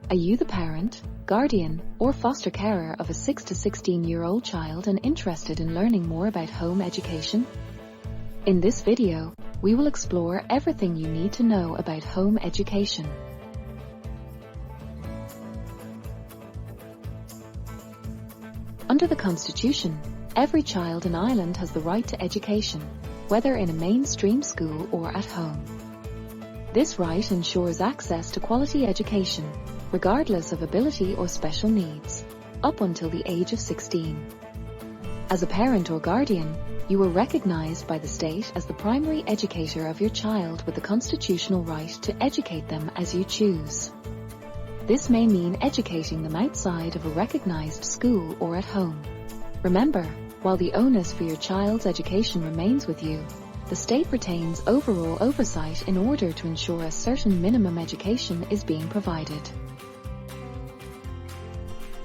Are you the parent, guardian, or foster carer of a 6 to 16-year-old child and interested in learning more about home education? In this video, we will explore everything you need to know about home education. Under the Constitution, every child in Ireland has the right to education, whether in a mainstream school or at home. This right ensures access to quality education, regardless of ability or special needs, up until the age of 16. As a parent or guardian, you are recognized by the state as the primary educator of your child with the constitutional right to educate them as you choose. This may mean educating them outside of a recognized school or at home. Remember, while the onus for your child's education remains with you, the state retains overall oversight in order to ensure a certain minimum education is being provided.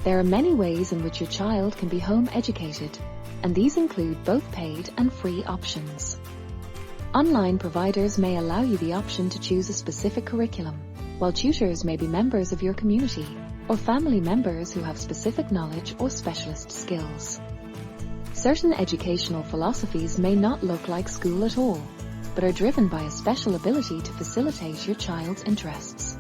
There are many ways in which your child can be home educated, and these include both paid and free options. Online providers may allow you the option to choose a specific curriculum, while tutors may be members of your community or family members who have specific knowledge or specialist skills. Certain educational philosophies may not look like school at all, but are driven by a special ability to facilitate your child's interests.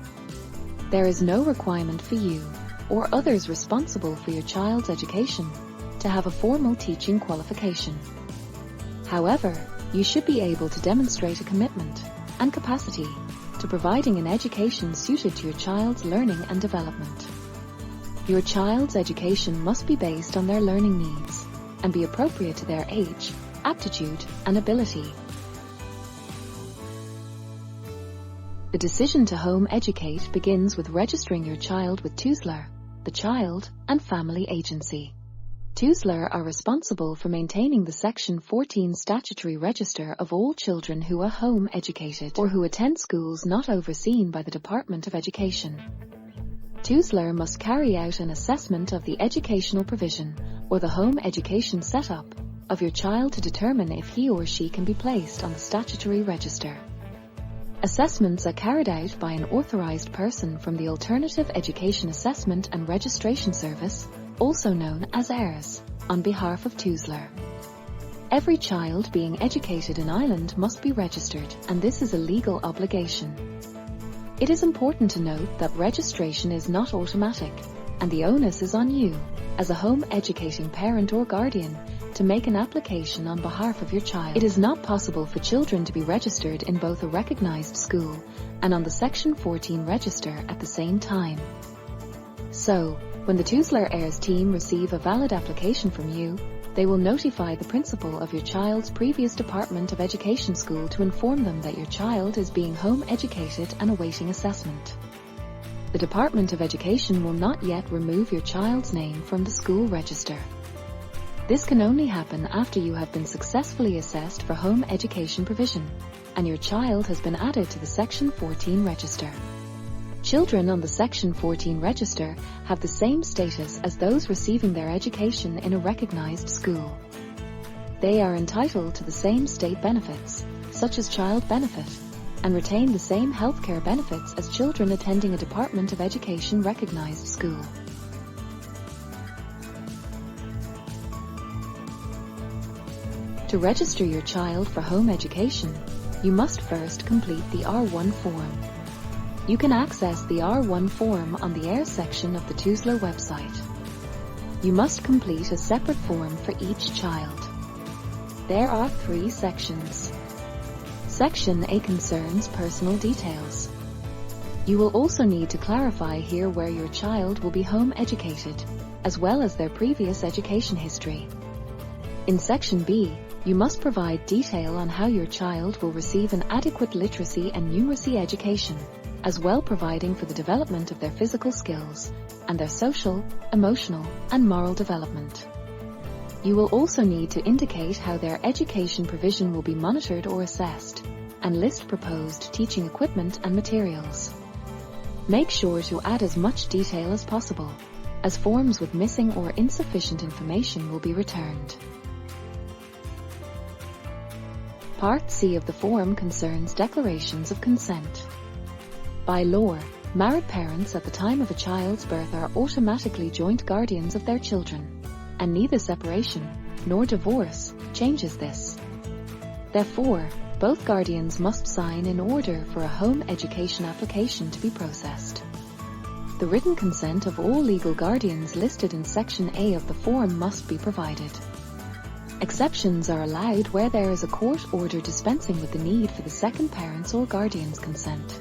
There is no requirement for you, or others responsible for your child's education, to have a formal teaching qualification. However, you should be able to demonstrate a commitment and capacity to providing an education suited to your child's learning and development. Your child's education must be based on their learning needs and be appropriate to their age, aptitude, and ability. The decision to home educate begins with registering your child with TUSLR, the Child and Family Agency. TUSLR are responsible for maintaining the Section 14 statutory register of all children who are home educated or who attend schools not overseen by the Department of Education. TUSLR must carry out an assessment of the educational provision or the home education setup of your child to determine if he or she can be placed on the statutory register. Assessments are carried out by an authorized person from the Alternative Education Assessment and Registration Service, also known as AIRS, on behalf of TUSLR. Every child being educated in Ireland must be registered, and this is a legal obligation. It is important to note that registration is not automatic, and the onus is on you, as a home educating parent or guardian, to make an application on behalf of your child. It is not possible for children to be registered in both a recognized school and on the Section 14 register at the same time. So, when the TUSLR AIRS team receive a valid application from you, they will notify the principal of your child's previous Department of Education school to inform them that your child is being home educated and awaiting assessment. The Department of Education will not yet remove your child's name from the school register. This can only happen after you have been successfully assessed for home education provision, and your child has been added to the Section 14 register. Children on the Section 14 register have the same status as those receiving their education in a recognized school. They are entitled to the same state benefits, such as child benefit, and retain the same healthcare benefits as children attending a Department of Education recognized school. To register your child for home education, you must first complete the R1 form. You can access the R1 form on the AIRS section of the TUSLR website. You must complete a separate form for each child. There are 3 sections. Section A concerns personal details. You will also need to clarify here where your child will be home educated, as well as their previous education history. In Section B, you must provide detail on how your child will receive an adequate literacy and numeracy education, as well providing for the development of their physical skills and their social, emotional, and moral development. You will also need to indicate how their education provision will be monitored or assessed, and list proposed teaching equipment and materials. Make sure to add as much detail as possible, as forms with missing or insufficient information will be returned. Part C of the form concerns declarations of consent. By law, Married parents at the time of a child's birth are automatically joint guardians of their children, and neither separation nor divorce changes this. Therefore, both guardians must sign in order for a home education application to be processed. The written consent of all legal guardians listed in Section A of the form must be provided. Exceptions are allowed where there is a court order dispensing with the need for the second parent's or guardian's consent.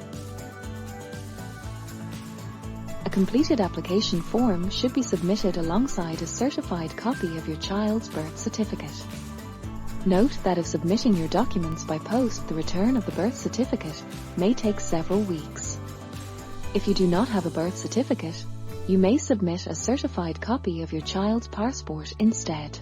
A completed application form should be submitted alongside a certified copy of your child's birth certificate. Note that if submitting your documents by post, the return of the birth certificate may take several weeks. If you do not have a birth certificate, you may submit a certified copy of your child's passport instead.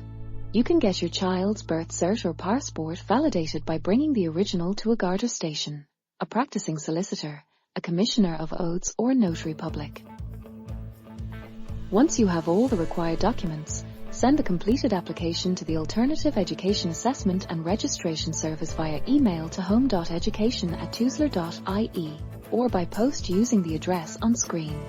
You can get your child's birth cert or passport validated by bringing the original to a Garda station, a practicing solicitor, a commissioner of oaths, or notary public. Once you have all the required documents, send the completed application to the Alternative Education Assessment and Registration Service via email to home.education@tuslar.ie or by post using the address on screen.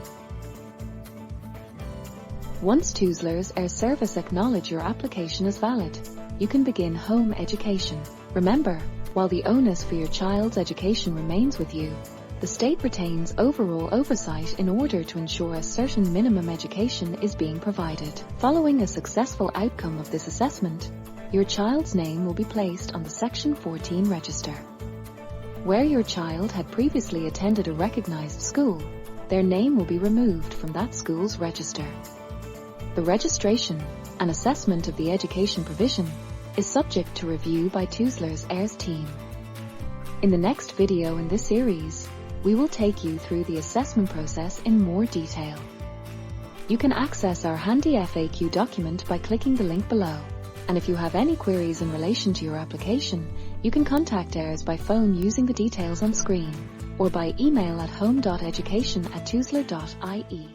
Once Tuslar's Air Service acknowledge your application as valid, you can begin home education. Remember, while the onus for your child's education remains with you, the state retains overall oversight in order to ensure a certain minimum education is being provided. Following a successful outcome of this assessment, your child's name will be placed on the Section 14 register. Where your child had previously attended a recognized school, their name will be removed from that school's register. The registration and assessment of the education provision is subject to review by Tuslar's Heirs team. In the next video in this series, we will take you through the assessment process in more detail. You can access our handy FAQ document by clicking the link below. And if you have any queries in relation to your application, you can contact Heirs by phone using the details on screen, or by email at home.education@tuslar.ie.